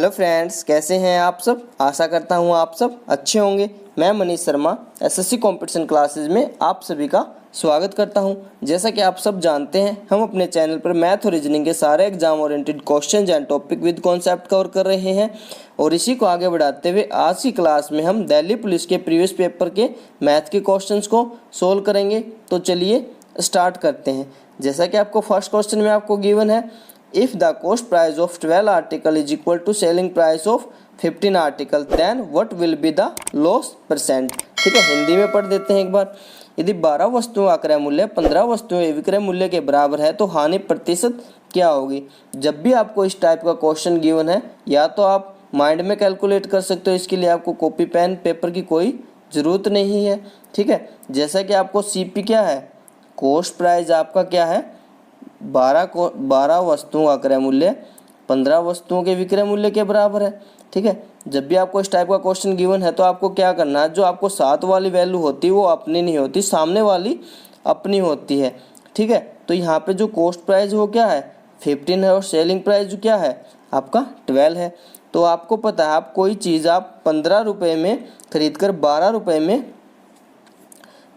Hello friends, कैसे हैं आप सब। आशा करता हूं आप सब अच्छे होंगे। मैं Manish Sharma SSC competition classes में आप सभी का स्वागत करता हूं। जैसा कि आप सब जानते हैं, हम अपने चैनल पर मैथ और रीजनिंग के सारे exam oriented questions and topic with concept cover कर रहे हैं। और इसी को आगे बढ़ाते हुए आज की क्लास में हम दिल्ली पुलिस के प्रीवियस पेपर के मैथ के क्वेश्चंस को सोल्व करेंगे। तो चलिए स्टार्ट करते हैं। जैसा कि आपको फर्स्ट क्वेश्चन में आपको गिवन है, if the cost price of 12 article is equal to selling price of 15 article then what will be the loss percent। ठीक है, हिंदी में पढ़ देते हैं एक बार। यदि 12 वस्तुओं का क्रय मूल्य 15 वस्तुओं के विक्रय मूल्य के बराबर है तो हानि प्रतिशत क्या होगी। जब भी आपको इस टाइप का क्वेश्चन गिवन है, या तो आप माइंड में कैलकुलेट कर सकते हो, इसके लिए आपको कॉपी पेन पेपर की कोई ज़रूरत नहीं है। ठीक है, जैसा कि आपको सीपी क्या है, कॉस्ट प्राइस आपका क्या है, 12 वस्तुओं का क्रय मूल्य 15 वस्तुओं के विक्रय मूल्य के बराबर है। ठीक है, जब भी आपको इस टाइप का क्वेश्चन गिवन है तो आपको क्या करना है, जो आपको साथ वाली वैल्यू होती है वो अपनी नहीं होती, सामने वाली अपनी होती है। ठीक है, तो यहाँ पे जो कॉस्ट प्राइस वो क्या है 15 है और सेलिंग प्राइस जो क्या है आपका 12 है। तो आपको पता है, आप कोई चीज़ आप 15 रुपये में खरीद कर 12 रुपये में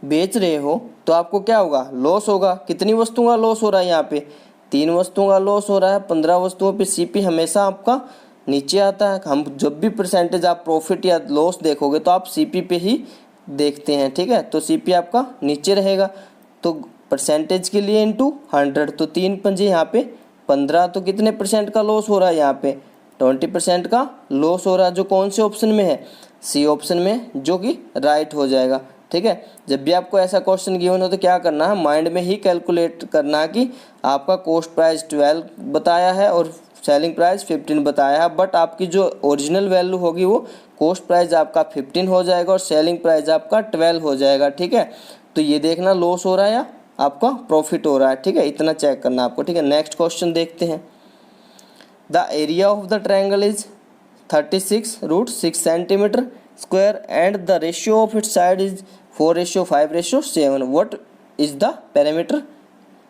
बेच रहे हो तो आपको क्या होगा, लॉस होगा। कितनी वस्तुओं का लॉस हो रहा है, यहाँ पे 3 वस्तुओं का लॉस हो रहा है। 15 वस्तुओं पे सीपी हमेशा आपका नीचे आता है। हम जब भी परसेंटेज आप प्रॉफिट या लॉस देखोगे तो आप सीपी पे ही देखते हैं। ठीक है, तो सीपी आपका नीचे रहेगा। तो परसेंटेज के लिए इंटू 100, तो 3 पंजे यहाँ पे 15, तो कितने परसेंट का लॉस हो रहा है, यहाँ पे 20% का लॉस हो रहा है। जो कौन से ऑप्शन में है, सी ऑप्शन में, जो कि राइट हो जाएगा। ठीक है, जब भी आपको ऐसा क्वेश्चन गिवन हो तो क्या करना है, माइंड में ही कैलकुलेट करना है कि आपका कॉस्ट प्राइस 12 बताया है और सेलिंग प्राइस 15 बताया है, बट आपकी जो ओरिजिनल वैल्यू होगी वो कॉस्ट प्राइस आपका 15 हो जाएगा और सेलिंग प्राइस आपका 12 हो जाएगा। ठीक है, तो ये देखना लॉस हो रहा है या आपका प्रॉफिट हो रहा है। ठीक है, इतना चेक करना आपको। ठीक है, नेक्स्ट क्वेश्चन देखते हैं। The area of the triangle is 36√6 centimetre square and the ratio of its side is 4:5:7। What is the parameter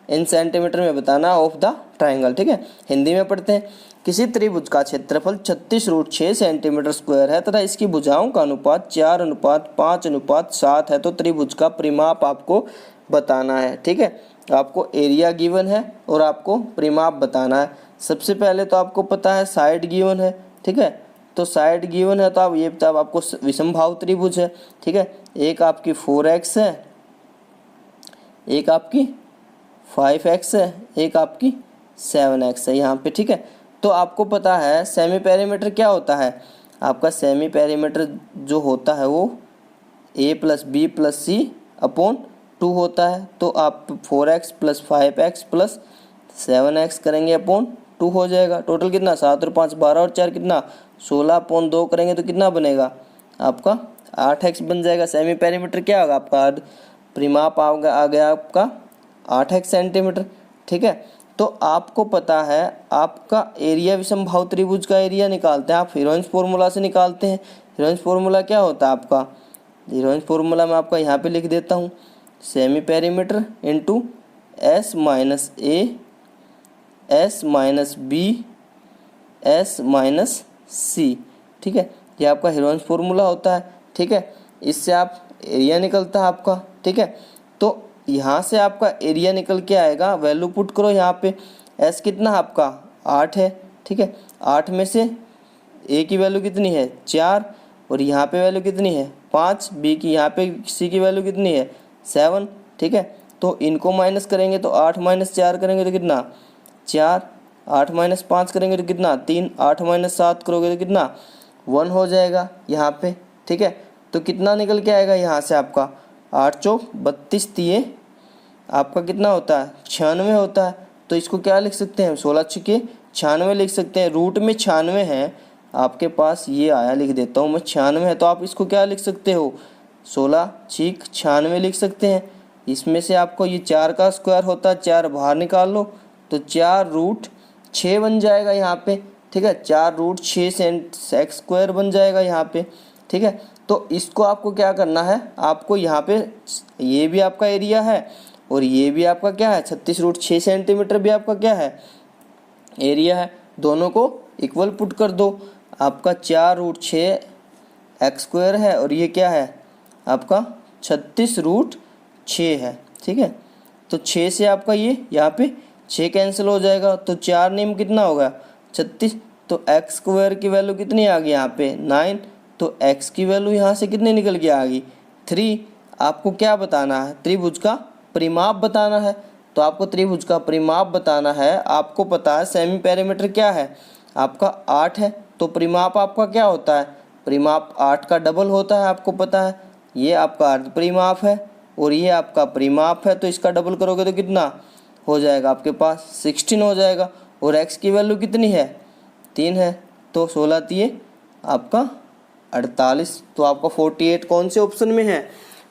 in centimetre में बताना ऑफ द ट्रायंगल। ठीक है, हिंदी में पढ़ते हैं। किसी त्रिभुज का क्षेत्रफल 36√6 सेंटीमीटर स्क्वायर है तथा इसकी भुजाओं का अनुपात 4:5:7 है, तो त्रिभुज का परिमाप आपको बताना है। ठीक है, आपको एरिया गिवन है और आपको परिमाप बताना है। सबसे पहले तो आपको पता है साइड गिवन है। ठीक है, तो साइड गिवन है तो आप ये बता, आपको विषमबाहु त्रिभुज है। ठीक है, एक आपकी 4x है, एक आपकी 5x है, एक आपकी 7x है यहाँ पे। ठीक है, तो आपको पता है सेमी पेरीमीटर क्या होता है, आपका सेमी पेरीमीटर जो होता है वो a+b+c/2 होता है। तो आप 4x + 5x + 7x करेंगे /2 हो जाएगा। टोटल कितना, 7 और 5 12 और 4 कितना 16/2 करेंगे तो कितना बनेगा आपका 8x बन जाएगा। सेमी पेरीमीटर क्या होगा आपका, परिमाप आ गया आपका 8x सेंटीमीटर। ठीक है, तो आपको पता है आपका एरिया विषमबाहु त्रिभुज का एरिया निकालते हैं आप हीरोइंस फार्मूला से निकालते हैं। हीरोइंस फार्मूला क्या होता है आपका, हीरोइंस फार्मूला मैं आपका यहाँ पे लिख देता हूँ, semi perimeter into S-A S-B S-C। ठीक है, ये आपका हीरोइंस फार्मूला होता है। ठीक है, इससे आप एरिया निकलता है आपका। ठीक है, तो यहाँ से आपका एरिया निकल के आएगा, वैल्यू पुट करो यहाँ पे। S कितना आपका 8 है। ठीक है, 8 में से A की वैल्यू कितनी है 4 और यहाँ पे वैल्यू कितनी है 5, B की यहाँ पे C की वैल्यू कितनी है 7। ठीक है, तो इनको माइनस करेंगे तो 8 - 4 करेंगे तो कितना 4, 8 - 5 करेंगे तो कितना 3, 8 - 7 करोगे तो कितना 1 हो जाएगा यहाँ पे। ठीक है, तो कितना निकल के आएगा यहाँ से आपका 8 चौक 32, तिये आपका कितना होता है 96 होता है। तो इसको क्या लिख सकते हैं, 16 छिके 96 लिख सकते हैं। रूट में 96 है आपके पास, ये आया लिख देता हूँ मैं 96 है, तो आप इसको क्या लिख सकते हो 16 छिक 96 लिख सकते हैं। इसमें से आपको ये 4 का स्क्वायर होता है, 4 बाहर निकाल लो तो 4√6 बन जाएगा यहाँ पे। ठीक है, 4√6 एक्स स्क्वायर बन जाएगा यहाँ पे। ठीक है, तो इसको आपको क्या करना है, आपको यहाँ पे ये भी आपका एरिया है और ये भी आपका क्या है 36√6 सेंटीमीटर भी आपका क्या है एरिया है। दोनों को इक्वल पुट कर दो। आपका 4√6 एक्स स्क्वायर है और ये क्या है आपका 36√6 है। ठीक है, तो 6 से आपका ये यहाँ पे 6 कैंसिल हो जाएगा, तो 4 नियम कितना होगा 36। तो एक्स स्क्वायर की वैल्यू कितनी आ गई यहाँ पे 9, तो एक्स की वैल्यू यहाँ से कितनी निकल के आ गई 3। आपको क्या बताना है, त्रिभुज का परिमाप बताना है। तो आपको त्रिभुज का परिमाप बताना है, आपको पता है सेमी पेरीमीटर क्या है आपका 8 है, तो परिमाप आपका क्या होता है, परिमाप 8 का डबल होता है, आपको पता है। ये आपका अर्ध परिमाप है और ये आपका परिमाप है, तो इसका डबल करोगे तो कितना हो जाएगा आपके पास 16 हो जाएगा। और x की वैल्यू कितनी है 3 है, तो 16 3 आपका 48। तो आपका 48 कौन से ऑप्शन में है,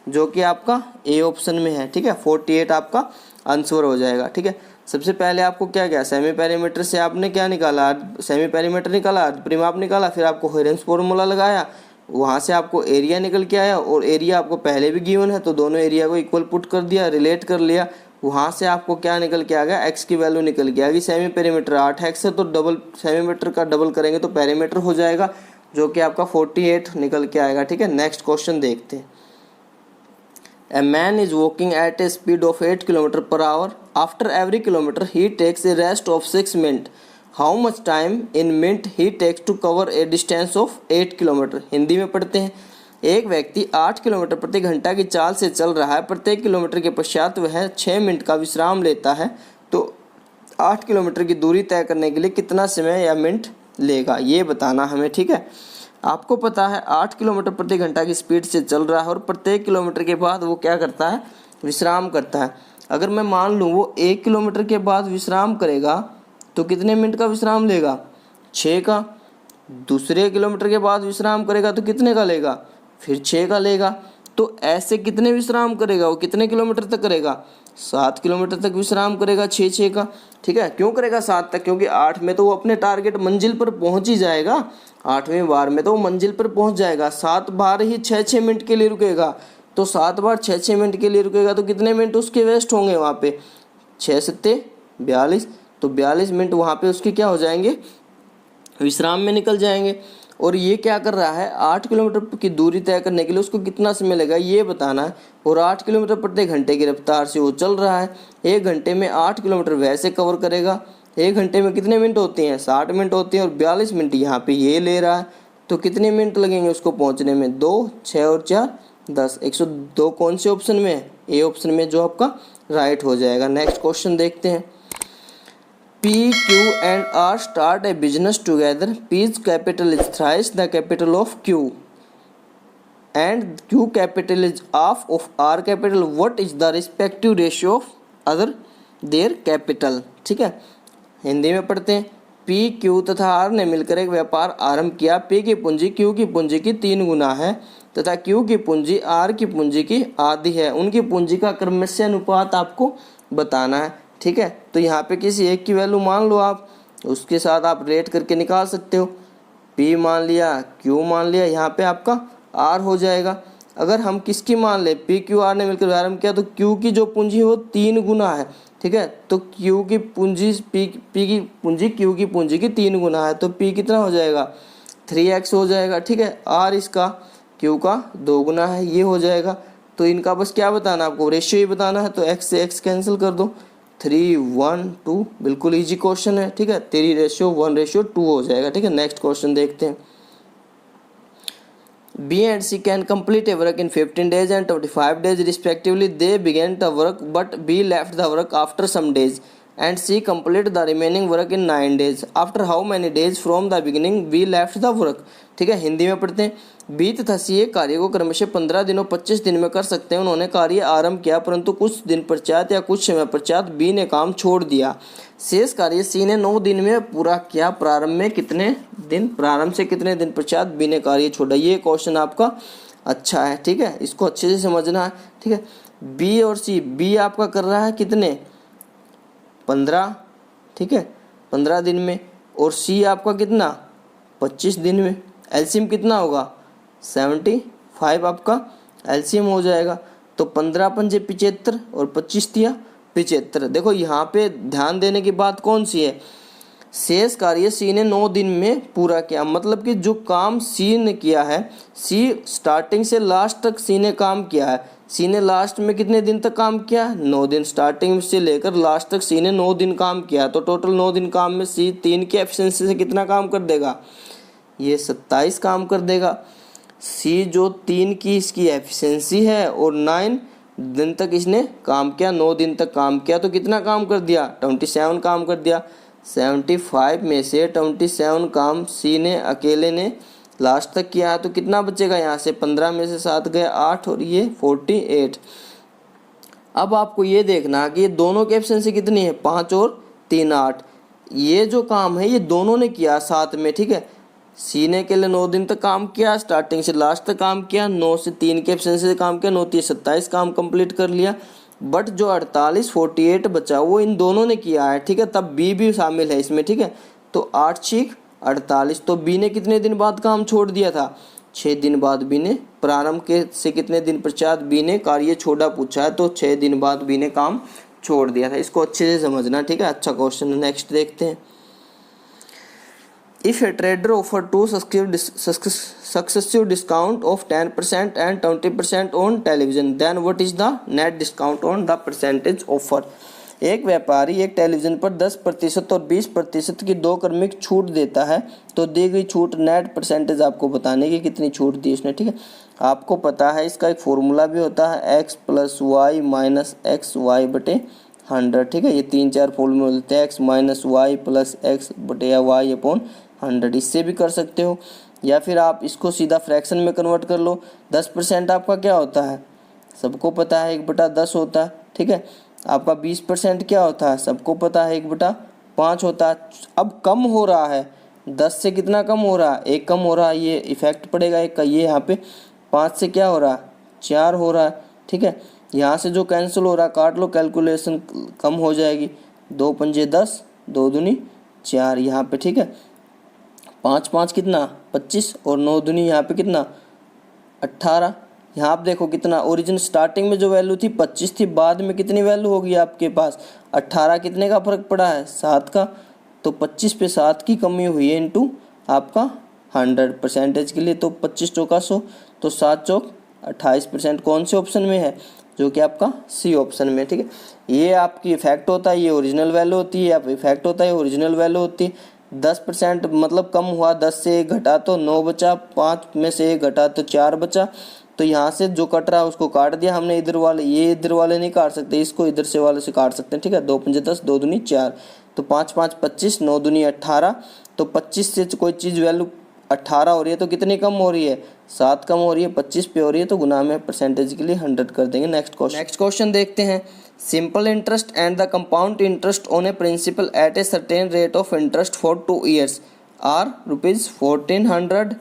जो कि आपका ए ऑप्शन में है। ठीक है, 48 आपका आंसर हो जाएगा। ठीक है, सबसे पहले आपको क्या सेमी पेरीमीटर से आपने क्या निकाला, सेमी पेरीमीटर निकाला, परिमाप निकाला, फिर आपको हेरेंस फॉर्मूला लगाया, वहाँ से आपको एरिया निकल के आया और एरिया आपको पहले भी गिवन है, तो दोनों एरिया को इक्वल पुट कर दिया, रिलेट कर लिया, वहाँ से आपको क्या निकल के आ गया एक्स की वैल्यू निकल के आ गई। सेमी पेरीमीटर 8 एक्स है, तो डबल सेमीमीटर का डबल करेंगे तो पेरीमीटर हो जाएगा, जो कि आपका 48 निकल के आएगा। ठीक है, नेक्स्ट क्वेश्चन देखते हैं। A man is walking at a speed of 8 km per hour. After every kilometer, he takes a rest of 6 minutes. How much time in minute he takes to cover a distance of 8 km? Hindi में पढ़ते हैं। एक व्यक्ति 8 kilometre प्रति घंटा की चाल से चल रहा है। प्रत्येक किलोमीटर के पश्चात वह 6 मिनट का विश्राम लेता है, तो 8 किलोमीटर की दूरी तय करने के लिए कितना समय या मिनट लेगा, ये बताना हमें। ठीक है, आपको पता है 8 किलोमीटर प्रति घंटा की स्पीड से चल रहा है और प्रत्येक किलोमीटर के बाद वो क्या करता है, विश्राम करता है। अगर मैं मान लूँ वो 1 किलोमीटर के बाद विश्राम करेगा तो कितने मिनट का विश्राम लेगा 6 का। दूसरे किलोमीटर के बाद विश्राम करेगा तो कितने का लेगा, फिर 6 का लेगा। तो ऐसे कितने विश्राम करेगा वो, कितने किलोमीटर तक करेगा, 7 किलोमीटर तक विश्राम करेगा 6 का। ठीक है, क्यों करेगा 7 तक, क्योंकि 8 में तो वो अपने टारगेट मंजिल पर पहुंच ही जाएगा, 8वें बार में तो वो मंजिल पर पहुंच जाएगा। 7 बार ही 6 मिनट के लिए रुकेगा, तो 7 बार 6 मिनट के लिए रुकेगा तो कितने मिनट उसके वेस्ट होंगे वहाँ पे, 6 7 42, तो 42 मिनट वहाँ पे उसके क्या हो जाएंगे, विश्राम में निकल जाएंगे। और ये क्या कर रहा है, 8 किलोमीटर की दूरी तय करने के लिए उसको कितना समय लगेगा ये बताना है। और 8 किलोमीटर प्रति घंटे की रफ्तार से वो चल रहा है, 1 घंटे में 8 किलोमीटर वैसे कवर करेगा। 1 घंटे में कितने मिनट होते हैं, 60 मिनट होते हैं, और 42 मिनट यहाँ पे ये ले रहा है, तो कितने मिनट लगेंगे उसको पहुँचने में, 2 6 और 4 10, 102 कौन से ऑप्शन में है, ए ऑप्शन में, जो आपका राइट हो जाएगा। नेक्स्ट क्वेश्चन देखते हैं। P, Q and R start a business together. P's capital is thrice the capital of Q and Q capital is half of R capital. What is the respective ratio of other their capital? ठीक है, हिंदी में पढ़ते हैं। P, Q तथा R ने मिलकर एक व्यापार आरंभ किया। P की पूंजी Q की पूंजी की 3 गुना है तथा Q की पूंजी R की पूंजी की आधी है। उनकी पूंजी का क्रमशः अनुपात आपको बताना है। ठीक है, तो यहाँ पे किसी एक की वैल्यू मान लो आप, उसके साथ आप रेट करके निकाल सकते हो। P मान लिया, Q मान लिया, यहाँ पे आपका R हो जाएगा। अगर हम किसकी मान ले, P Q R ने मिलकर आरंभ किया, तो Q की जो पूंजी है वो 3 गुना है। ठीक है, तो Q की पूंजी P की पूंजी Q की पूंजी की 3 गुना है, तो P कितना हो जाएगा 3x हो जाएगा। ठीक है, R इसका Q का 2 गुना है, ये हो जाएगा। तो इनका बस क्या बताना आपको, रेशियो ही बताना है, तो x से x कैंसिल कर दो, 3 1 2, बिल्कुल इजी क्वेश्चन है। ठीक है, 3:1:2 हो जाएगा। ठीक है, नेक्स्ट क्वेश्चन देखते हैं। B and C can complete a work in 15 days and 25 days respectively. They began the work but B left the work after some days and C completed the remaining work in 9 days. After how many days from the beginning B left the work? ठीक है, हिंदी में पढ़ते हैं। B तथा सी एक कार्य को क्रमशः 15 दिनों 25 दिन में कर सकते हैं। उन्होंने कार्य आरंभ किया, परंतु कुछ दिन पश्चात या कुछ समय पश्चात बी ने काम छोड़ दिया। शेष कार्य सी ने 9 दिन में पूरा किया। प्रारंभ में कितने दिन, प्रारंभ से कितने दिन पश्चात बी ने कार्य छोड़ा, ये क्वेश्चन आपका अच्छा है। ठीक है, इसको अच्छे से समझना है। ठीक है, बी और सी, बी आपका कर रहा है कितने 15, ठीक है 15 दिन में, और सी आपका कितना 25 दिन में। एलसीएम कितना होगा 75 आपका एलसीएम हो जाएगा। तो 15 पंजे 75 और 25 दिया 75। देखो यहाँ पे ध्यान देने की बात कौन सी है, शेष कार्य सी ने 9 दिन में पूरा किया, मतलब कि जो काम सी ने किया है, सी स्टार्टिंग से लास्ट तक सी ने काम किया है। सी ने लास्ट में कितने दिन तक काम किया? 9 दिन। स्टार्टिंग से लेकर लास्ट तक सी ने 9 दिन काम किया, तो टोटल 9 दिन काम में सी 3 की एफिशिएंसी से कितना काम कर देगा? ये 27 काम कर देगा। सी जो 3 की इसकी एफिशिएंसी है और 9 दिन तक इसने काम किया, 9 दिन तक काम किया, तो कितना काम कर दिया? 27 काम कर दिया। 75 में से 27 काम सी ने अकेले ने लास्ट तक किया है, तो कितना बचेगा? यहाँ से 15 में से 7 गए 8 और ये 48। अब आपको ये देखना कि ये दोनों की एफिशिएंसी कितनी है? 5 और 3 8। ये जो काम है ये दोनों ने किया साथ में, ठीक है। सी ने अकेले 9 दिन तक काम किया, स्टार्टिंग से लास्ट तक काम किया, 9 से 3 के एफिशिएंसी से काम किया, 9 3 27 काम कंप्लीट कर लिया। बट जो 48 48 बचा वो इन दोनों ने किया है, ठीक है। तब बी भी शामिल है इसमें, ठीक है। तो 8 6 48, तो बी ने कितने दिन बाद काम छोड़ दिया था? 6 दिन बाद बी ने, प्रारंभ के से कितने दिन पश्चात बी ने कार्य छोड़ा पूछा है, तो 6 दिन बाद बी ने काम छोड़ दिया था। इसको अच्छे से समझना, ठीक है। अच्छा क्वेश्चन है। नेक्स्ट देखते हैं। If a trader offered two successive discount of 10% and 20% on television, then what is the net discount on the percentage offer? एक व्यापारी एक टेलीविज़न पर 10% और 20% की 2 क्रमिक छूट देता है, तो दी गई छूट नेट परसेंटेज आपको बताने की कितनी छूट दी इसने, ठीक है। आपको पता है इसका एक फॉर्मूला भी होता है x + y - xy/100, ठीक है। ये 3 4 फॉर्मूले होते हैं, x - y + x/y/100। इससे भी कर सकते हो, या फिर आप इसको सीधा फ्रैक्शन में कन्वर्ट कर लो। 10% आपका क्या होता है? सबको पता है 1/10 होता है, ठीक है। आपका 20% क्या होता है? सबको पता है 1/5 होता है। अब कम हो रहा है, 10 से कितना कम हो रहा है? 1 कम हो रहा है, ये इफेक्ट पड़ेगा एक का। ये यहाँ पे 5 से क्या हो रहा है? 4 हो रहा है, ठीक है। यहाँ से जो कैंसिल हो रहा है काट लो, कैलकुलेशन कम हो जाएगी। 2 पंजे 10, 2 दूनी 4 यहाँ पे, ठीक है। 5 5 कितना? 25 और 9 दूनी यहाँ पे कितना? 18। यहाँ आप देखो कितना ओरिजिन स्टार्टिंग में जो वैल्यू थी 25 थी, बाद में कितनी वैल्यू होगी आपके पास? 18। कितने का फर्क पड़ा है? 7 का। तो 25 पे 7 की कमी हुई है इनटू आपका 100 परसेंटेज के लिए, तो 25 चौका 100, तो 7 चौक 28%। कौन से ऑप्शन में है? जो कि आपका सी ऑप्शन में, ठीक है। ये आपकी इफेक्ट होता है, ये ओरिजिनल वैल्यू होती है। आप इफेक्ट होता है, ओरिजिनल वैल्यू होती है। 10% मतलब कम हुआ, 10 से 1 घटा तो 9 बचा, 5 में से 1 घटा तो 4 बचा। तो यहाँ से जो कट रहा है उसको काट दिया हमने। इधर वाले, ये इधर वाले नहीं काट सकते, इसको इधर से वाले से काट सकते हैं, ठीक है। 2 पंजे 10, 2 दूनी 4, तो 5 5 25, 9 दूनी 18। तो 25 से कोई चीज़ वैल्यू 18 हो रही है तो कितनी कम हो रही है? 7 कम हो रही है, 25 पे हो रही है, तो गुना में परसेंटेज के लिए 100 कर देंगे। नेक्स्ट क्वेश्चन देखते हैं। Simple interest and the compound interest on a principal at a certain rate of interest for 2 years are ₹1400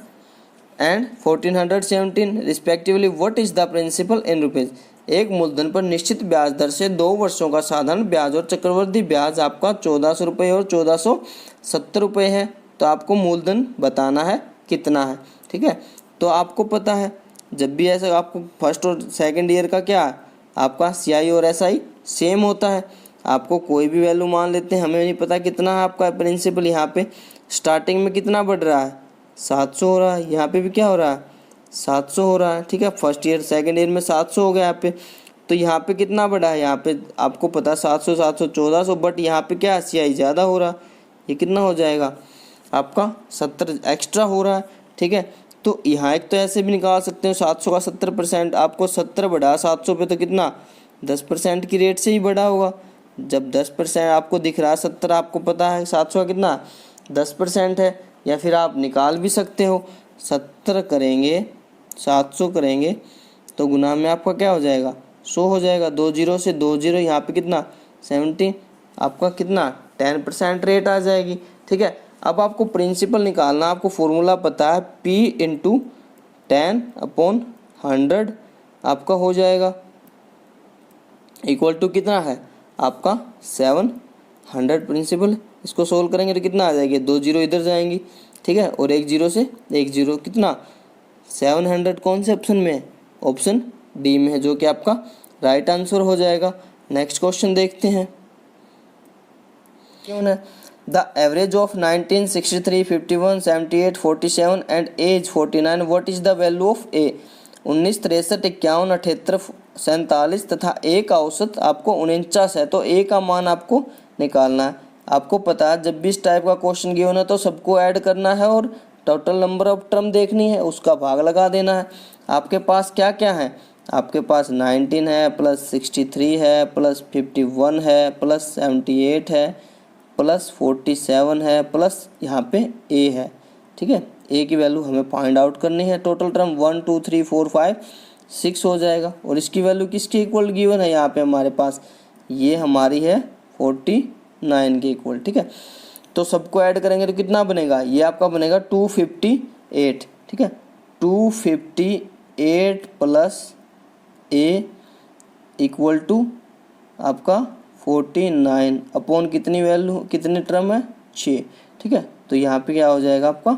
and 1417 respectively. What is the principal in rupees? एक मूलधन पर निश्चित ब्याज दर से 2 वर्षों का साधारण ब्याज और चक्रवृद्धि ब्याज आपका 1400 रुपये और 1470 रुपये है। तो आपको मूलधन बताना है कितना है, ठीक है। तो आपको पता है जब भी ऐसा आपको फर्स्ट और सेकंड ईयर का क्या है आपका CI और SI सेम होता है। आपको कोई भी वैल्यू मान लेते हैं, हमें नहीं पता कितना है आपका प्रिंसिपल। यहाँ पे स्टार्टिंग में कितना बढ़ रहा है? 700 हो रहा है। यहाँ पे भी क्या हो रहा है? 700 हो रहा है, ठीक है। फर्स्ट ईयर सेकंड ईयर में 700 हो गया यहाँ पे। तो यहाँ पे कितना बढ़ा है? यहाँ पे आपको पता 700 700 1400, बट यहाँ पे क्या CI ज़्यादा हो रहा है। ये कितना हो जाएगा आपका? 70 एक्स्ट्रा हो रहा है, ठीक है। तो यहाँ एक तो ऐसे भी निकाल सकते हो 700 का 70%, आपको 70 बढ़ा 700 पे, तो कितना? 10% की रेट से ही बढ़ा होगा। जब 10% आपको दिख रहा है 70, आपको पता है 700 का कितना 10% है। या फिर आप निकाल भी सकते हो, 70 करेंगे 700 करेंगे तो गुना में आपका क्या हो जाएगा? 100 हो जाएगा। 2 जीरो से 2 जीरो, यहाँ पे कितना 70, आपका कितना 10% रेट आ जाएगी, ठीक है। अब आपको प्रिंसिपल निकालना, आपको फॉर्मूला पता है P × 10/100 आपका हो जाएगा इक्वल टू कितना है आपका 700 प्रिंसिपल। इसको सोल्व करेंगे तो कितना आ जाएगी? 2 जीरो इधर जाएंगी, ठीक है, और 1 जीरो से 1 जीरो, कितना 700 कौन से ऑप्शन में है? ऑप्शन डी में है, जो कि आपका राइट आंसर हो जाएगा। नेक्स्ट क्वेश्चन देखते हैं। क्यों ना the average of 19, 63, 51, 78, 47 and as 49, what is the value of a. 19, 63, 51, 78, 47 तथा ए का औसत आपको 49 है, तो ए का मान आपको निकालना है। आपको पता है जब भी इस टाइप का क्वेश्चन गिवन है तो सबको ऐड करना है और टोटल नंबर ऑफ टर्म देखनी है, उसका भाग लगा देना है। आपके पास क्या क्या है, आपके पास 19 है प्लस 63 है प्लस 51 है प्लस 78 है प्लस 47 है प्लस यहाँ पे ए है। ठीक है, ए की वैल्यू हमें फाइंड आउट करनी है। टोटल टर्म 1 2 3 4 5 6 हो जाएगा और इसकी वैल्यू किसके इक्वल गिवन है यहाँ पे हमारे पास, ये हमारी है 49 के इक्वल। ठीक है, तो सबको ऐड करेंगे तो कितना बनेगा, ये आपका बनेगा 258। ठीक है, 258 प्लस ए इक्वल टू आपका 49 अपॉन कितनी वैल्यू, कितने टर्म है 6। ठीक है, तो यहाँ पे क्या हो जाएगा आपका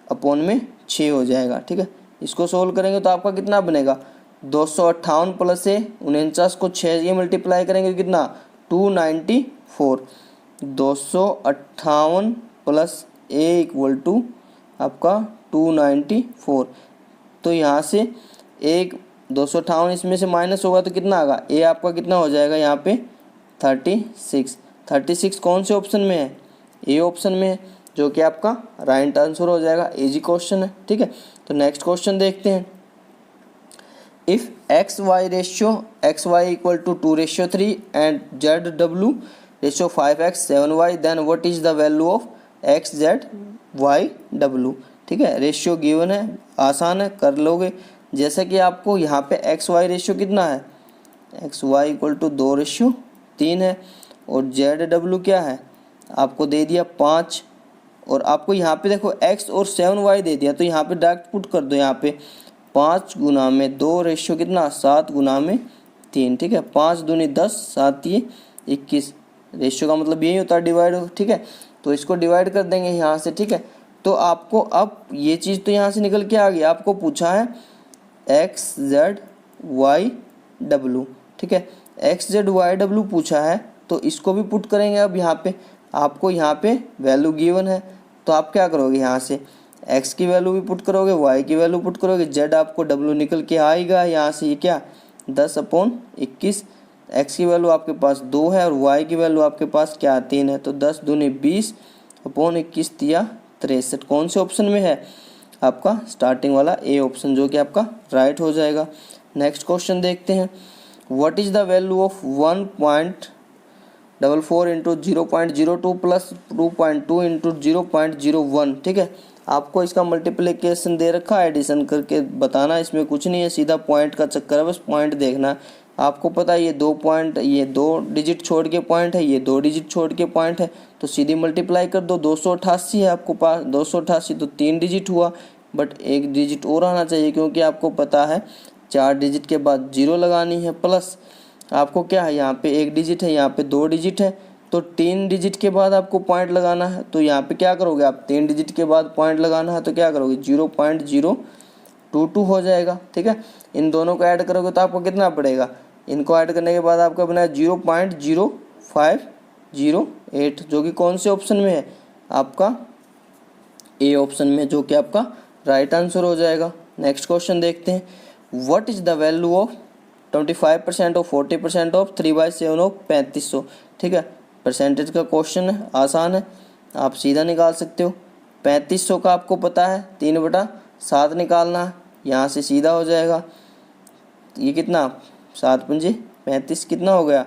अपॉन में 6 हो जाएगा। ठीक है, इसको सोल्व करेंगे तो आपका कितना बनेगा 258 प्लस ए 49 को 6 ये मल्टीप्लाई करेंगे तो कितना 294। 258 प्लस ए इक्वल टू आपका 294। तो यहाँ से एक 258 इसमें से माइनस होगा तो कितना आएगा, ए आपका कितना हो जाएगा यहाँ पे 36। 36 कौन से ऑप्शन में है, ए ऑप्शन में है, जो कि आपका राइट आंसर हो जाएगा। इजी क्वेश्चन है। ठीक है, तो नेक्स्ट क्वेश्चन देखते हैं। If x y ratio x y equal to 2:3 and z डब्ल्यू ratio 5x 7y then what is the value of x z y डब्ल्यू। ठीक है, रेशियो गिवन है, आसान है, कर लोगे। जैसे कि आपको यहाँ पे एक्स वाई रेशियो कितना है, एक्स वाई इक्वल टू 2:3 है और जेड डब्ल्यू क्या है आपको दे दिया 5 और आपको यहाँ पे देखो x और 7y दे दिया, तो यहाँ पे डायरेक्ट पुट कर दो। यहाँ पे 5 गुना में 2 रेशियो कितना 7 गुना में 3। ठीक है, 5 दूनी 10 7 ये 21 रेशियो का मतलब यही होता है डिवाइड। ठीक है, तो इसको डिवाइड कर देंगे यहाँ से। ठीक है, तो आपको अब ये चीज़ तो यहाँ से निकल के आ गई। आपको पूछा है एक्स जेड वाई डब्ल्यू। ठीक है, एक्स जेड वाई डब्ल्यू पूछा है तो इसको भी पुट करेंगे। अब यहाँ पे आपको यहाँ पे वैल्यू गिवन है तो आप क्या करोगे, यहाँ से x की वैल्यू भी पुट करोगे, y की वैल्यू पुट करोगे, z आपको w निकल के आएगा यहाँ से, ये क्या 10/21। x की वैल्यू आपके पास 2 है और y की वैल्यू आपके पास क्या 3 है, तो 10 दूनी 20/21 दिया 63। कौन से ऑप्शन में है आपका स्टार्टिंग वाला ए ऑप्शन, जो कि आपका राइट हो जाएगा। नेक्स्ट क्वेश्चन देखते हैं। What is the value of 1.44 into 0.02 plus 2.2 into 0.01। ठीक है, आपको इसका मल्टीप्लिकेशन दे रखा है, एडिशन करके बताना, इसमें कुछ नहीं है, सीधा पॉइंट का चक्कर है, बस पॉइंट देखना है। आपको पता है ये 2 पॉइंट, ये 2 डिजिट छोड़ के पॉइंट है, ये 2 डिजिट छोड़ के पॉइंट है, तो सीधी मल्टीप्लाई कर दो। 288 है आपको पास, 288 तो 3 डिजिट हुआ, बट 1 डिजिट और आना चाहिए क्योंकि आपको पता है 4 डिजिट के बाद 0 लगानी है। प्लस आपको क्या है, यहाँ पे 1 डिजिट है, यहाँ पे 2 डिजिट है, तो 3 डिजिट के बाद आपको पॉइंट लगाना है। तो यहाँ पे क्या करोगे आप, 3 डिजिट के बाद पॉइंट लगाना है तो क्या करोगे 0.022 हो जाएगा। ठीक है, इन दोनों को ऐड करोगे तो आपको कितना पड़ेगा, इनको ऐड करने के बाद आपका बना 0.0508, जो कि कौन से ऑप्शन में है आपका ए ऑप्शन में, जो कि आपका राइट आंसर हो जाएगा। नेक्स्ट क्वेश्चन देखते हैं। What is the value of 25% of 40% of 3/7 of 3500। ठीक है, परसेंटेज का क्वेश्चन है, आसान है, आप सीधा निकाल सकते हो। 3500 का आपको पता है 3/7 निकालना है, यहाँ से सीधा हो जाएगा। ये कितना 7×5 35 कितना हो गया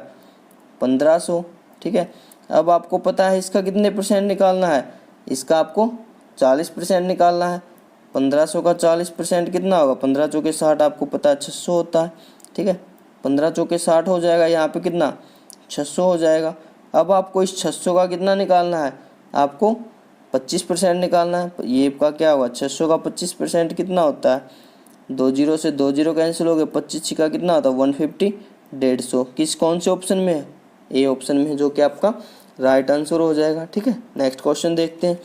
1500। ठीक है, अब आपको पता है इसका कितने परसेंट निकालना है, इसका आपको 40% निकालना है। 1500 का 40% कितना होगा, 15 चौके 60, आपको पता है 600 होता है। ठीक है, 15 चौके 60 हो जाएगा, यहाँ पे कितना 600 हो जाएगा। अब आपको इस 600 का कितना निकालना है, आपको 25% निकालना है। ये का क्या होगा 600 का 25% कितना होता है, 2 0 से 2 0 कैंसिल हो गए, 25 का कितना होता है 150, 150। किस कौन से ऑप्शन में है, ए ऑप्शन में, जो कि आपका राइट आंसर हो जाएगा। ठीक है, नेक्स्ट क्वेश्चन देखते हैं।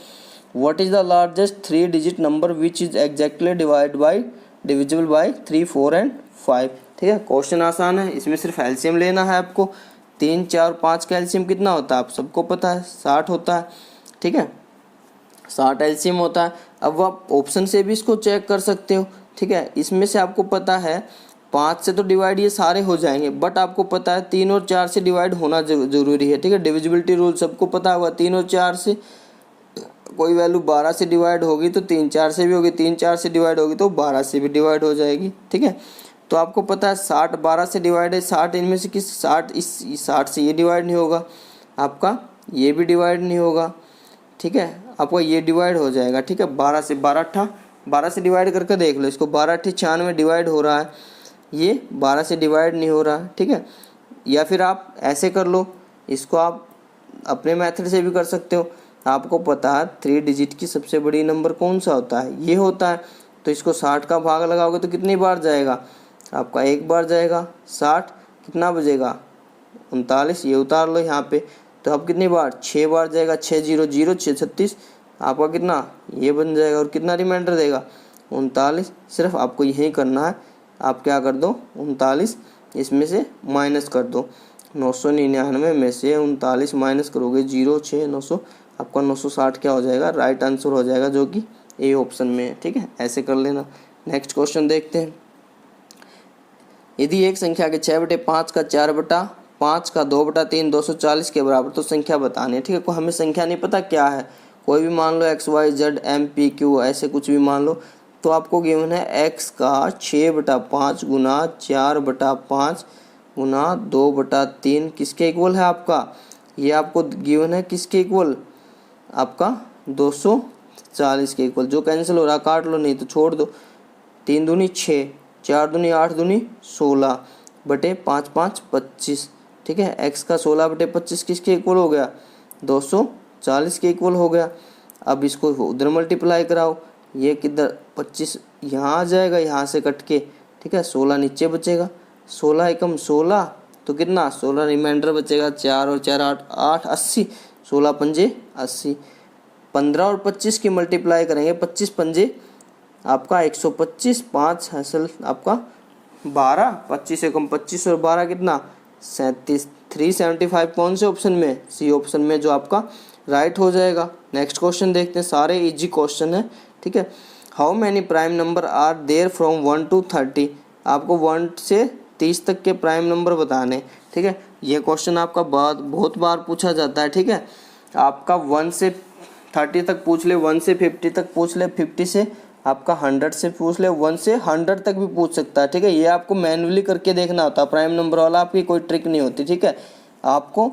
What is the largest 3 digit number which is exactly divisible by 3 4 and 5। ठीक है, क्वेश्चन आसान है, इसमें सिर्फ एलसीएम लेना है आपको। 3, 4, 5 का एलसीएम कितना होता है आप सबको पता है, 60 होता है। ठीक है, 60 एलसीएम होता है। अब आप ऑप्शन से भी इसको चेक कर सकते हो। ठीक है, इसमें से आपको पता है 5 से तो डिवाइड ये सारे हो जाएंगे, बट आपको पता है 3 और 4 से डिवाइड होना जरूरी है। ठीक है, डिविजिबिलिटी रूल सबको पता होगा, 3 और 4 से कोई वैल्यू 12 से डिवाइड होगी तो 3 4 से भी होगी, 3 4 से डिवाइड होगी तो 12 से भी डिवाइड हो जाएगी। ठीक है, तो आपको पता है 60 12 से डिवाइड है, 60 इनमें से किस 60 से ये डिवाइड नहीं होगा, आपका ये भी डिवाइड नहीं होगा। ठीक है, आपका ये डिवाइड हो जाएगा। ठीक है, 12 से 12 से डिवाइड करके देख लो इसको, 12 8 96 डिवाइड हो रहा है, ये 12 से डिवाइड नहीं हो रहा है। ठीक है, या फिर आप ऐसे कर लो, इसको आप अपने मेथड से भी कर सकते हो। आपको पता है 3 डिजिट की सबसे बड़ी नंबर कौन सा होता है, ये होता है। तो इसको 60 का भाग लगाओगे तो कितनी बार जाएगा, आपका एक बार जाएगा। 60 कितना बजेगा, 39, ये उतार लो यहाँ पे, तो अब कितनी बार 6 बार जाएगा, 6 0 0 6 36, आपका कितना ये बन जाएगा, और कितना रिमाइंडर देगा 39। सिर्फ आपको यही करना है, आप क्या कर दो 39 इसमें से माइनस कर दो, 999 में से 39 माइनस करोगे 0 6 900, आपका 960 क्या हो जाएगा, राइट आंसर हो जाएगा, जो कि ए ऑप्शन में है। ठीक है, ऐसे कर लेना। नेक्स्ट क्वेश्चन देखते हैं। यदि एक संख्या के 6/5 का 4/5 का 2/3 240 के बराबर तो संख्या बतानी है। ठीक है, को हमें संख्या नहीं पता क्या है, कोई भी मान लो x y z m p q ऐसे कुछ भी मान लो, तो आपको गिवन है x का 6/5 गुना 4/5 गुना 2/3 किसके इक्वल है आपका, ये आपको गिवन है किसके इक्वल, आपका 240 के इक्वल। जो कैंसिल हो रहा काट लो, नहीं तो छोड़ दो। 3 दूनी 6, 4 दूनी 8 दूनी 16 बटे 5 5 25। ठीक है, x का 16/25 किसके इक्वल हो गया, 240 के इक्वल हो गया। अब इसको उधर मल्टीप्लाई कराओ, ये किधर 25 यहाँ आ जाएगा, यहाँ से कट के। ठीक है, 16 नीचे बचेगा, 16 एकम 16 तो कितना 16 रिमाइंडर बचेगा, 4 और 4 8 8 80, 16 पंजे 80। 15 और 25 की मल्टीप्लाई करेंगे, 25 पंजे आपका 125, 5 हासिल आपका 12, 25 एकम 25 और 12 कितना 37, 375 कौन से ऑप्शन में, सी ऑप्शन में, जो आपका राइट हो जाएगा। नेक्स्ट क्वेश्चन देखते हैं, सारे इजी क्वेश्चन है। ठीक है, how many prime number are there from 1 to 30, आपको 1 से 30 तक के प्राइम नंबर बताने। ठीक है, ये क्वेश्चन आपका बहुत बार पूछा जाता है। ठीक है, आपका 1 से 30 तक पूछ ले, 1 से 50 तक पूछ ले, 50 से आपका 100 से पूछ ले, 1 से 100 तक भी पूछ सकता है। ठीक है, ये आपको मैन्युअली करके देखना होता है, प्राइम नंबर वाला आपकी कोई ट्रिक नहीं होती। ठीक है, आपको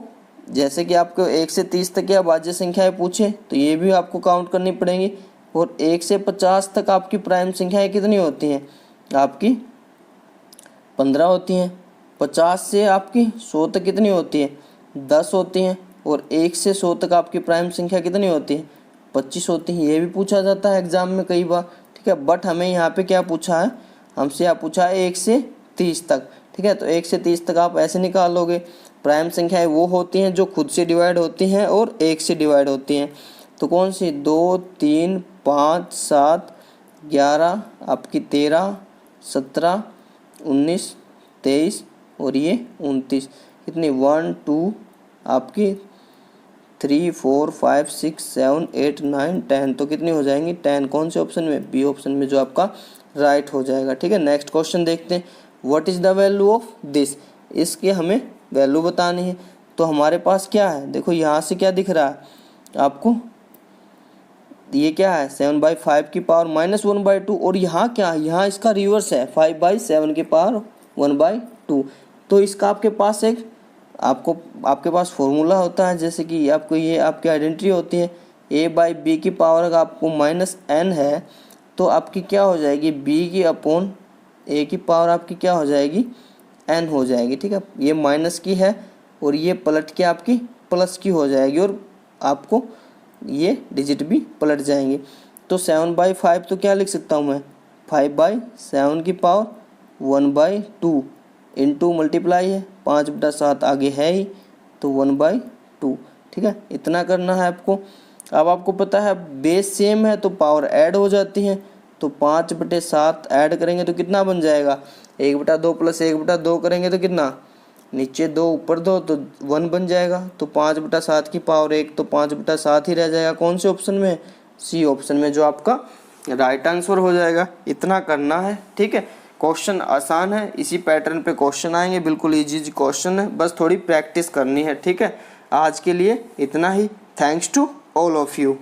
जैसे कि आपको 1 से 30 तक या भाज्य संख्याएं पूछे तो ये भी आपको काउंट करनी पड़ेंगी, और 1 से 50 तक आपकी प्राइम संख्याएं कितनी होती हैं, आपकी 15 होती हैं। 50 से आपकी 100 तक कितनी होती है, 10 होती हैं। और 1 से 100 तक आपकी प्राइम संख्या कितनी होती है, 25 होती है। ये भी पूछा जाता है एग्जाम में कई बार। ठीक है, बट हमें यहाँ पे क्या पूछा है, हमसे यहाँ पूछा है 1 से 30 तक। ठीक है, तो 1 से 30 तक आप ऐसे निकालोगे, प्राइम संख्याएं वो होती हैं जो खुद से डिवाइड होती हैं और 1 से डिवाइड होती हैं। तो कौन सी, 2 3 5 7 11 आपकी 13 17 19 23 और ये 29, कितनी 1 2 आपकी 3 4 5 6 7 8 9 10, तो कितनी हो जाएंगी 10, कौन से ऑप्शन में, बी ऑप्शन में, जो आपका राइट हो जाएगा। ठीक है, नेक्स्ट क्वेश्चन देखते हैं, what is the value of this, इसके हमें वैल्यू बतानी है। तो हमारे पास क्या है, देखो यहाँ से क्या दिख रहा है आपको, ये क्या है 7/5 की पावर -1/2, और यहाँ क्या है, यहाँ इसका रिवर्स है 5/7 की पावर 1/2। तो इसका आपके पास एक आपके पास फॉर्मूला होता है, जैसे कि आपको ये आपकी आइडेंटिटी होती है, a/b की पावर अगर आपको -n है तो आपकी क्या हो जाएगी, b की अपॉन a की पावर आपकी क्या हो जाएगी, n हो जाएगी। ठीक है, ये माइनस की है और ये पलट के आपकी प्लस की हो जाएगी, और आपको ये डिजिट भी पलट जाएंगे। तो 7/5 तो क्या लिख सकता हूँ मैं, 5/7 की पावर 1/2 इंटू मल्टीप्लाई है 5/7 आगे है ही, तो 1/2। ठीक है, इतना करना है आपको। अब आपको पता है बेस सेम है तो पावर ऐड हो जाती है, तो 5/7 ऐड करेंगे तो कितना बन जाएगा, 1/2 प्लस 1/2 करेंगे तो कितना नीचे 2 ऊपर 2 तो 1 बन जाएगा। तो 5/7 की पावर 1 तो 5/7 ही रह जाएगा। कौन से ऑप्शन में? सी ऑप्शन में, जो आपका राइट आंसर हो जाएगा। इतना करना है, ठीक है। क्वेश्चन आसान है, इसी पैटर्न पे क्वेश्चन आएंगे, बिल्कुल इजी क्वेश्चन है, बस थोड़ी प्रैक्टिस करनी है, ठीक है। आज के लिए इतना ही। Thanks to all of you.